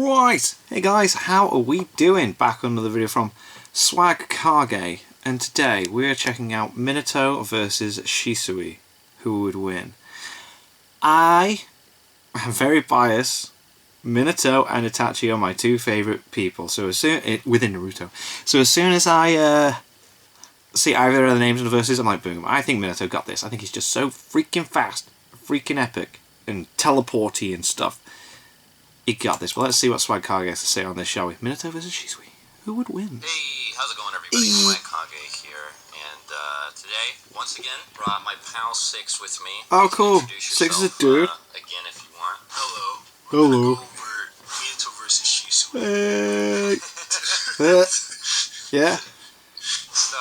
Right, hey guys, how are we doing? Back on another video from Swag Kage, and today we're checking out Minato versus Shisui. Who would win? I am very biased. Minato and Itachi are my two favourite people. So as soon within Naruto, so as soon as I see either of the names in the verses, I'm like, boom! I think Minato got this. I think he's just so freaking fast, freaking epic, and teleporty and stuff. He got this. Well, let's see what Swag Kage has to say on this, shall we? Minato versus Shisui. Who would win? Hey, how's it going, everybody? Swag Kage here, and today, once again, brought my pal Six with me. Oh, cool. Six is a dude. Again, if you want. Hello. Hello. Go over Minato versus Shisui. Yeah. So,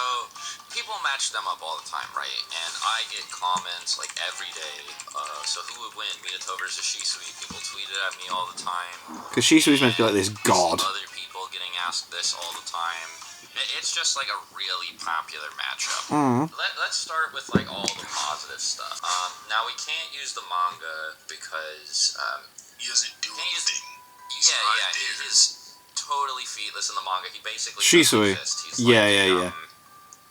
people match them up all the time, right? And I get comments like every day. So who would win, Minato versus Shisui? People tweet it at me all the time. Because Shisui's meant to be like this god. Other people getting asked this all the time. It's just like a really popular matchup. Let's start with like all the positive stuff. Now we can't use the manga because he doesn't do anything. He is totally feetless in the manga. He basically Shisui. He's Yeah.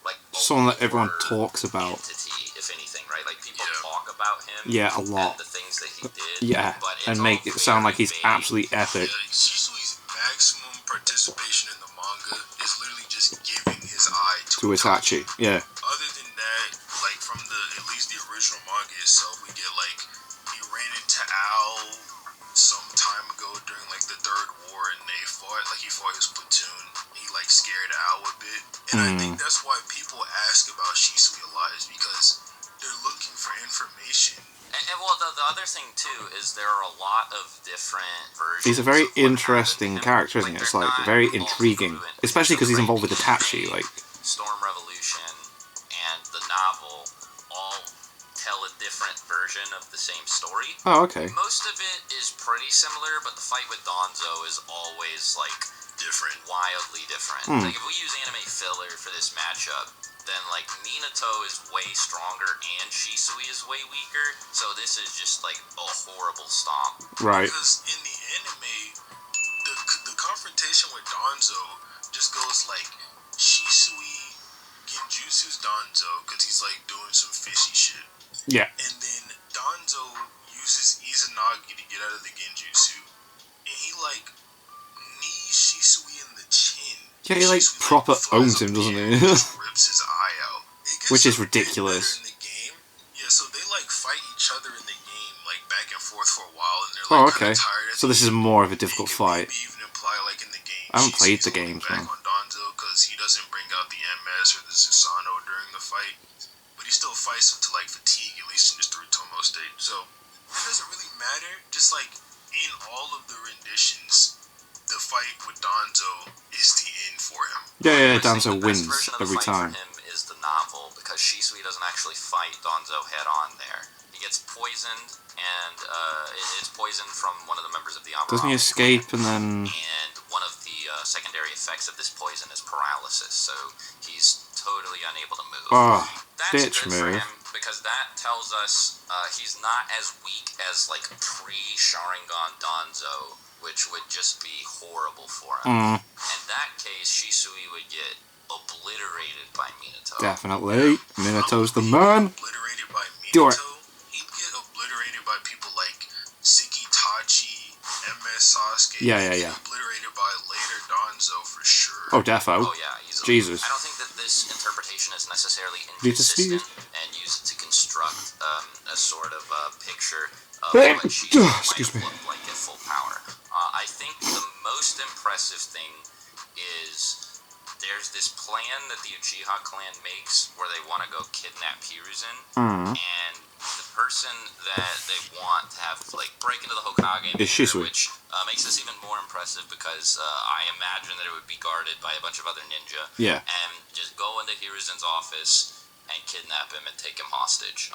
Like someone that everyone talks about. Entity, if anything, right? Like people talk about him. Yeah, a lot. And the things that he did. Yeah, and make it sound like he's absolutely epic. Shishui's maximum participation in the manga is literally just giving his eye to Itachi. Yeah. Other than that, like from at least the original manga itself, we get like he ran into Al some time ago during like the Third War, and they fought. Like he fought his platoon. He like scared Al a bit, and I think that's why people ask about Shisui a lot, is because they're looking for information. And well, the other thing too is there are a lot of different versions. He's a very interesting character, isn't he? It's like very intriguing, especially because he's involved with Itachi. Like Storm Revolution and the novel all tell a different version of the same story. Oh, okay. Most of it is pretty similar, but the fight with Danzo is always like different, wildly different. Like if we use anime filler for this matchup, then like Minato is way stronger and Shisui is way weaker, so this is just like a horrible stomp. Right. Because in the anime, the confrontation with Danzo just goes like Shisui genjutsu's Danzo because he's like doing some fishy shit. Yeah. And then Danzo uses Izanagi to get out of the genjutsu, and he like knees Shisui in the chin. Yeah, he like Shisui, proper owns him, flies doesn't up he? and just rips his eye out. Which is a bit ridiculous. better in the game. Yeah, so they like fight each other in the game, like back and forth for a while, and they're like okay. tired. So this is more of a difficult fight. Maybe even imply like in the game. I haven't played the Shisui games, back man. on Danzo because he doesn't bring out the MS or the Susanoo during the fight, but he still fights him to like fatigue, at least in his Tsurutomo state. So it doesn't really matter. Just like in all of the renditions, the fight with Danzo is the end for him. Yeah, I think Danzo the best wins version of the every fight time. For him is the novel, because Shisui doesn't actually fight Danzo head on there. He gets poisoned, and it's poisoned from one of the members of the Amuro. Doesn't he escape and then... And one of the secondary effects of this poison is paralysis, so he's totally unable to move. Oh, That's bitch good for move. him, because that tells us he's not as weak as like pre-Sharingan Danzo, which would just be horrible for him. In that case, Shisui would get obliterated by Minato. Definitely. Minato's the man. Obliterated by Do it. Minato. He'd get obliterated by people like Sekitachi, MS Sasuke. Yeah. He'd get obliterated by later Danzo for sure. Oh, defo. Oh yeah, easily. Jesus. I don't think that this interpretation is necessarily Need to speed. inconsistent and use it to construct a sort of picture of what Shisui Excuse me. might have looked like at full power. I think the most impressive thing is there's this plan that the Uchiha clan makes where they want to go kidnap Hiruzen, and the person that they want to have like break into the Hokage Is Shisui. which makes this even more impressive because I imagine that it would be guarded by a bunch of other ninja. Yeah. And just go into Hiruzen's office and kidnap him and take him hostage.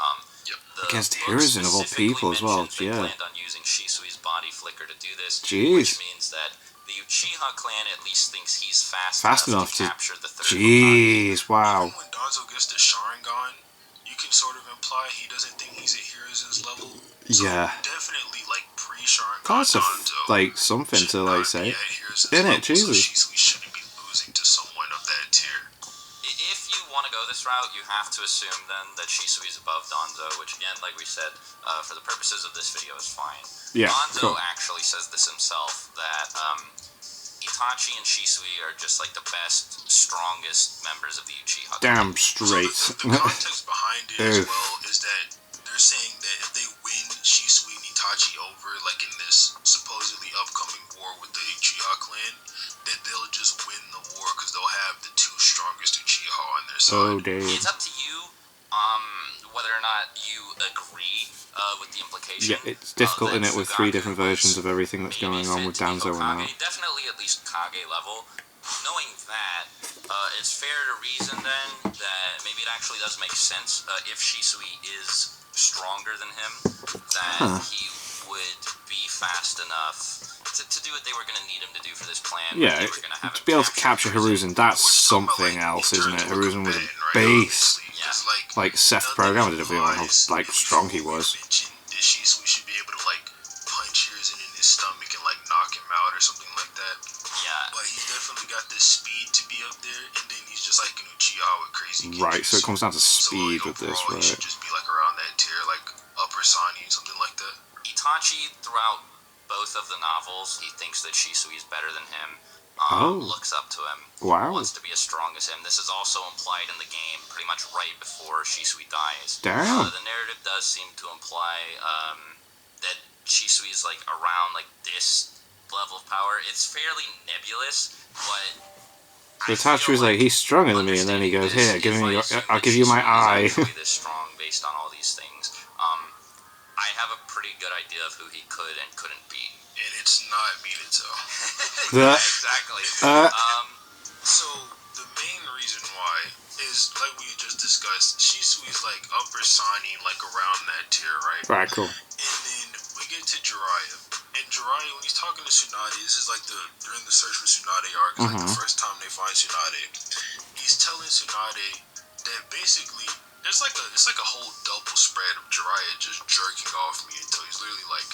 Against book Hiruzen of all specifically people as well, mentions they yeah. planned on using Shisui's body flicker to do this, Jeez. which means that the Uchiha clan at least thinks he's fast Enough to to... capture the third Jeez, wow. Even when Danzo gets the Sharingan, you you can sort of imply he doesn't think he's at Hiruzen's level. So Yeah. definitely, like, pre-Sharingan That's Danzo like something should to like not say. be at Hiruzen's In level, it, Jesus. so Shisui shouldn't be losing to someone of that tier. If you want to go this route, you have to assume then that Shisui is above Danzo, which again, like we said, for the purposes of this video is fine. Yeah, Danzo cool. actually says this himself, that Itachi and Shisui are just like the best, strongest members of the Uchiha clan. Damn straight. So the context behind it as well is that they're saying that if they win Shisui and Itachi over, like in this supposedly upcoming war with the Uchiha clan, that they'll just win the war because they'll have the two strongest Uchiha on their side. Oh, damn. It's up to you whether or not you agree with the implication. Yeah, it's difficult in it with three different versions of everything that's going on with Danzo and now. Definitely at least Kage level. Knowing that, it's fair to reason then that maybe it actually does make sense if Shisui is stronger than him, that he would be fast enough to do what they were going to need him to do for this plan. Yeah, they were gonna have to be able to capture Hiruzen, that's something else, isn't it? Hiruzen was a beast. Yeah. Like Seth Programmer did a video on how like strong he was. Shisui should be able to like punch Hiruzen in his stomach and like knock him out or something like that. Yeah. But he's definitely got the speed to be up there, and then he's just like an Uchiha with crazy gadgets. Right, so it comes down to speed so, with this, overall, he should right? just be like around that tier, like upper Sani, something like that. Itachi, throughout both of the novels, he thinks that Shisui is better than him. Looks up to him. Wow. Wants to be as strong as him. This is also implied in the game pretty much right before Shisui dies. Damn. The narrative does seem to imply that Shisui is like around like this level of power. It's fairly nebulous, but So Itachi was like, he's stronger than me, and then he goes, here, give me your, I'll give you my eye. This strong based on all these things. I have a pretty good idea of who he could and couldn't beat. And it's not Minato. Yeah, exactly. So the main reason why is, like we just discussed, Shisui's like upper Sani, like around that tier, right? Right, cool. And then we get to Jiraiya. And Jiraiya, when he's talking to Tsunade, this is like during the search for Tsunade arc, it's like the first time they find Tsunade. He's telling Tsunade that basically it's like a whole double spread of Jiraiya just jerking off Minato. He's literally like,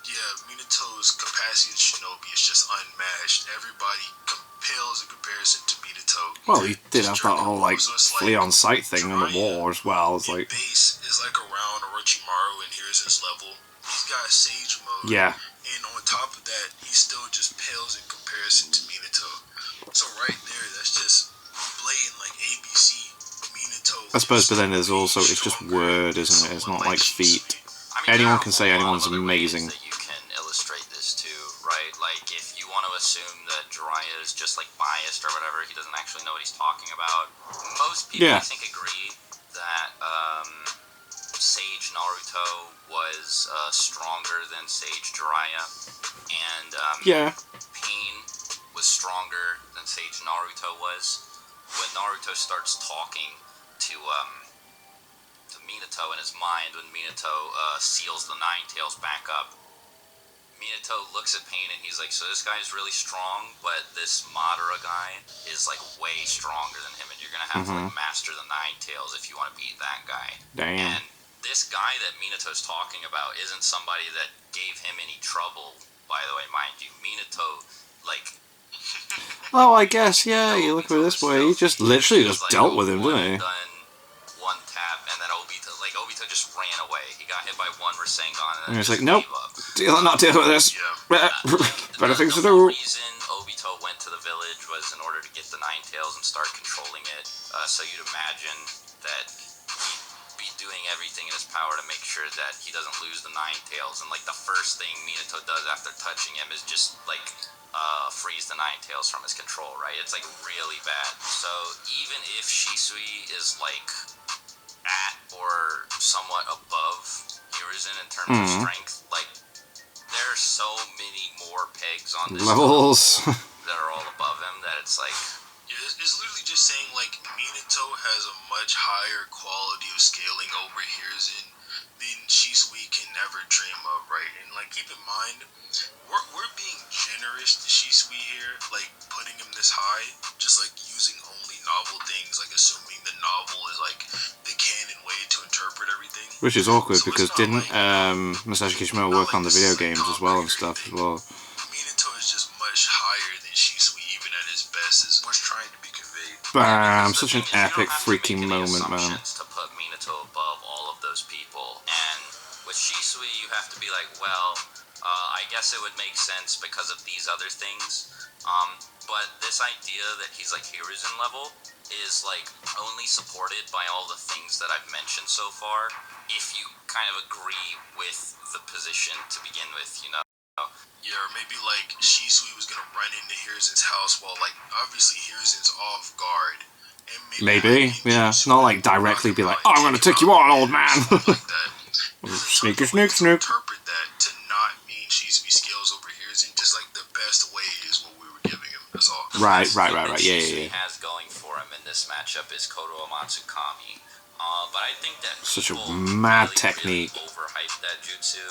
yeah, Minato's capacity as Shinobi is just unmatched. Everybody pales in comparison to Minato. Well, he did have that whole like flee on sight thing on the wall as well. It's like base is like around Orochimaru and Hiruzen's level. He's got Sage mode. yeah. And on top of that, he still just pales in comparison to Minato. So right there, that's just blatant like ABC. Minato. I suppose, but then there's also it's just word, isn't it? It's not like feet. Anyone can say anyone's amazing. That you can illustrate this too, right? Like if you want to assume that Jiraiya is just like biased or whatever, he doesn't actually know what he's talking about. Most people, I think, agree that Sage Naruto was stronger than Sage Jiraiya, and Pain was stronger than Sage Naruto was. When Naruto starts talking to Minato in his mind, when Minato seals the Nine Tails back up, Minato looks at Pain and he's like, so this guy's really strong, but this Madara guy is like way stronger than him, and you're gonna have to like master the Nine Tails if you want to beat that guy. Damn. And this guy that Minato's talking about isn't somebody that gave him any trouble, by the way, mind you. Minato, like... Oh, I guess, yeah, you look at it this way, he just literally just dealt with him, didn't he? One tap, and then Obito just ran away. He got hit by one Rasengan, and then he's just like, nope, not dealing with this. Better things to do. The reason Obito went to the village was in order to get the Nine Tails and start controlling it. So you'd imagine that he'd be doing everything in his power to make sure that he doesn't lose the Nine Tails. And like the first thing Minato does after touching him is just like freeze the Nine Tails from his control, right? It's like really bad. So even if Shisui is like at or somewhat above Hiruzen in terms of strength, like there's so many more pegs on this levels that are all above him that it's like it's literally just saying like Minato has a much higher quality of scaling over Hiruzen than Shisui can never dream of, right? And like keep in mind, we're being generous to Shisui here, like putting him this high, just like using only novel things, like assuming the novel is like the canon way to interpret everything. Which is awkward So because it's not didn't like, Masashi Kishimoto not work like on the this video is like games as well and complicated stuff as thing. well? Minato is just much higher than Shisui, even at his best, is what's trying to be conveyed. Bam! Because the Such an thing is, you epic don't have to freaking make any moment, man. assumptions to put Minato above all of those people. And with Shisui, you have to be like, well, I guess it would make sense because of these other things. But this idea that he's like Hiruzen level is like only supported by all the things that I've mentioned so far. If you kind of agree with the position to begin with, you know. Yeah, or maybe like Shisui was gonna run into Hiruzen's house while like obviously Hiruzen's off guard. And Maybe, yeah. Not like directly be like, oh, I'm gonna take you on, old man. Like that. Sneaky snook snook. Interpret that to not mean Shisui scales over Hiruzen, just like the best way is what we were giving him. That's all. Right. That Yeah. Shisui has going for him in this matchup is Koto Matsukami. But I think that Such a people mad really, technique. really overhype that jutsu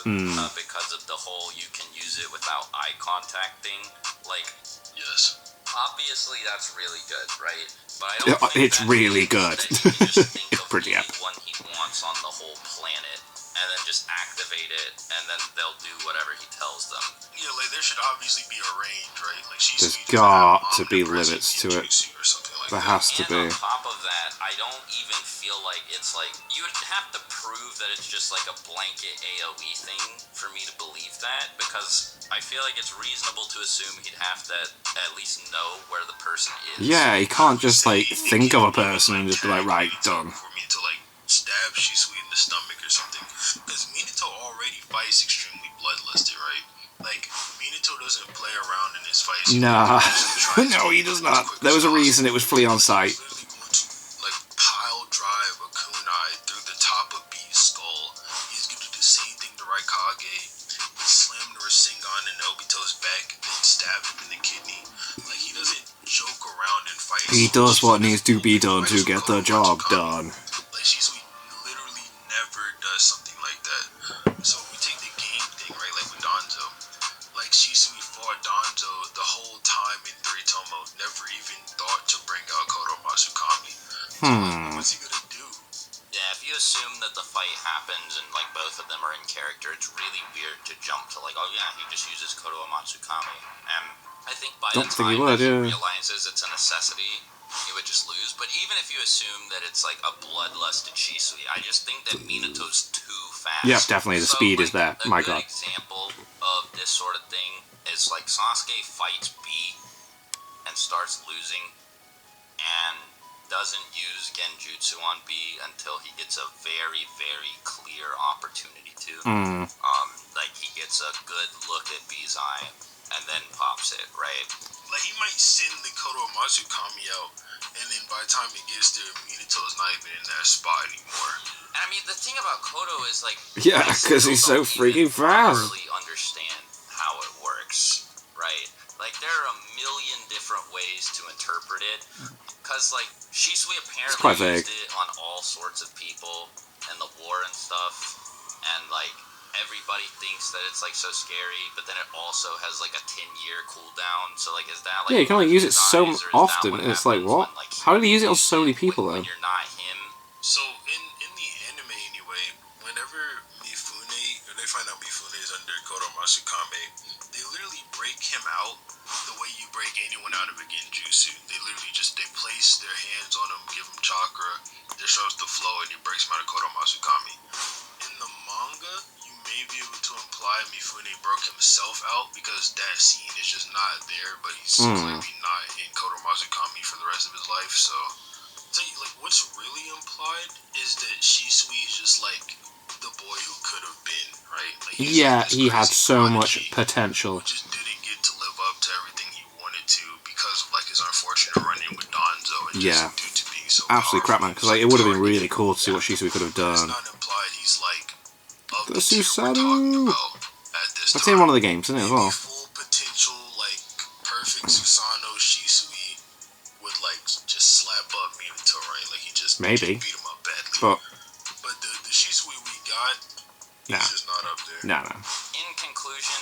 because of the whole you can use it without eye contact thing. Like, Yes. obviously that's really good, right? But I don't think It's that really means good. that he can just think It's of pretty epic. anyone he wants on the whole planet and then just activate it, and then they'll do whatever he tells them. Yeah, like there should obviously be a range, right? Like There's Shisui got to be limits to it. or something like There that. has to And be. on top of that, I don't even feel like it's like you would have to prove that it's just like a blanket AoE thing for me to believe that, because I feel like it's reasonable to assume he'd have to at least know where the person is. Yeah, he can't just like think of a person and just be like, right, done. For me to like stab Shisui in the stomach or something, because Minato already fights extremely bloodlusted, right? Like Minato doesn't play around in his fights. Nah, Tries no, to he do does it as not. quick There as was a possible. reason it was flea on sight. He's literally going to like pile drive a kunai through the top of B's skull. He's gonna do the same thing to Raikage. Slam the Rasengan in Obito's back, then stab him in the kidney. Like he doesn't joke around in fights. He does what needs to be done Fights to with get the Koto job Matsukami. done. Like Shisui literally never does something like that. So we take the game thing, right? Like with Danzo. Like Shisui fought Danzo the whole time in Doritomo, never even thought to bring out Koto Matsukami. So like, what's he gonna do? Yeah, if you assume that the fight happens and like both of them are in character, it's really weird to jump to like, oh yeah, he just uses Koto Matsukami. And I think by Don't the think he time would, that he yeah. realizes it's a necessity, he would just lose. But even if you assume that it's like a bloodlusted Shisui, I just think that Minato's too fast. Yeah, definitely, the speed is there. My God. A good example of this sort of thing is like Sasuke fights B and starts losing and doesn't use Genjutsu on B until he gets a very, very clear opportunity to. Like he gets a good look at B's eye and then pops it, right? Like he might send the Koto Matsukami out, and then by the time it gets there, Minato's not even in that spot anymore. And I mean, the thing about Koto is like, Yeah, I 'cause he's still so don't freaking even fast. properly understand how it works, right? Like there are a million different ways to interpret it, because like Shisui It's quite apparently vague. used it on all sorts of people in the war and stuff, and like everybody thinks that it's like so scary, but then it also has like a 10-year cooldown. So like, is that like Yeah, you can only use it so dies, or is that often. what It's like, happens what? when, like, How do they use it on you so many when- people when then? you're not him? So in the anime anyway, whenever Mifune, or they find out Mifune is under Koto Matsukami, they literally break him out the way you break anyone out of a Genjutsu. They literally just, they place their hands on him, give him chakra, disrupts the flow, and he breaks him out of Koto Matsukami. In the manga, you may be able to imply Mifune broke himself out because that scene is just not there, but he's clearly not in Koto Matsukami for the rest of his life, so like what's really implied is that Shisui is just like the boy who could have been, right? Like, he's Yeah, like this he had crazy so prodigy much potential. who just didn't get to live up to everything he wanted to because of like his unfortunate run-in with Danzo, and Yeah. just due to being so Absolutely crap, man. Because like, it would have been really cool to see what Shisui could have It's done. not implied he's like of The the tier we're Susanoo. talking about at this That's time. in one of the games, isn't it, as well? Maybe full potential, like perfect Susanoo Shisui would like just slap up Minato, right? Like he just Maybe. beat him up badly. But, But the Shisui we got, he's nah. just not up there. No. In conclusion,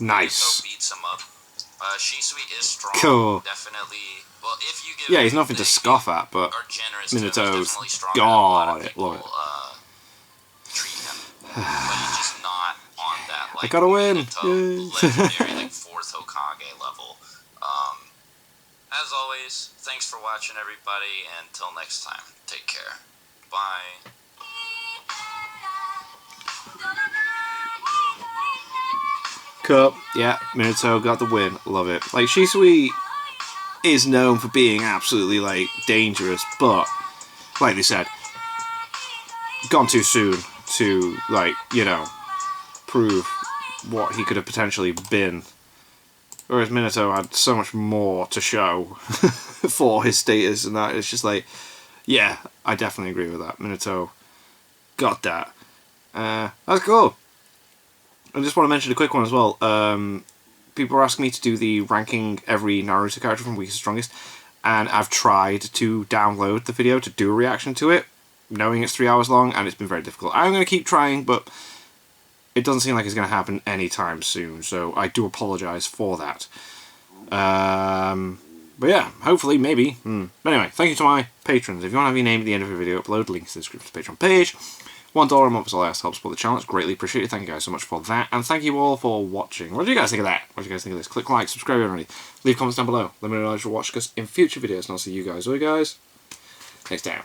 Nice. Minato beats him up Shisui is strong. Cool. Definitely. Well, if you give Yeah, he's nothing to scoff at, but are generous to him, he's Minato's definitely stronger than a lot of got it. people, Love it. treat him. But he's just not on that, like, I gotta win. Minato, Yay. legendary, like, 4th Hokage level. As always, thanks for watching, everybody, and until next time, take care. Bye. Cup. Yeah, Minato got the win. Love it. Like, Shisui is known for being absolutely, like, dangerous, but, like they said, gone too soon to, like, you know, prove what he could have potentially been. Whereas Minato had so much more to show for his status, and that it's just like, yeah, I definitely agree with that. Minato got that. That's cool. I just want to mention a quick one as well. People are asking me to do the ranking every Naruto character from weakest to strongest, and I've tried to download the video to do a reaction to it, knowing it's 3 hours long, and it's been very difficult. I'm going to keep trying, but it doesn't seem like it's going to happen anytime soon, so I do apologise for that. But yeah, hopefully, maybe. But anyway, thank you to my patrons. If you want to have your name at the end of the video, upload links in the description to the Patreon page. $1 a month is all I ask to help support the channel. It's greatly appreciated. Thank you guys so much for that. And thank you all for watching. What do you guys think of that? What do you guys think of this? Click like, subscribe already. Leave comments down below. Let me know if you watch us in future videos. And I'll see you guys next time.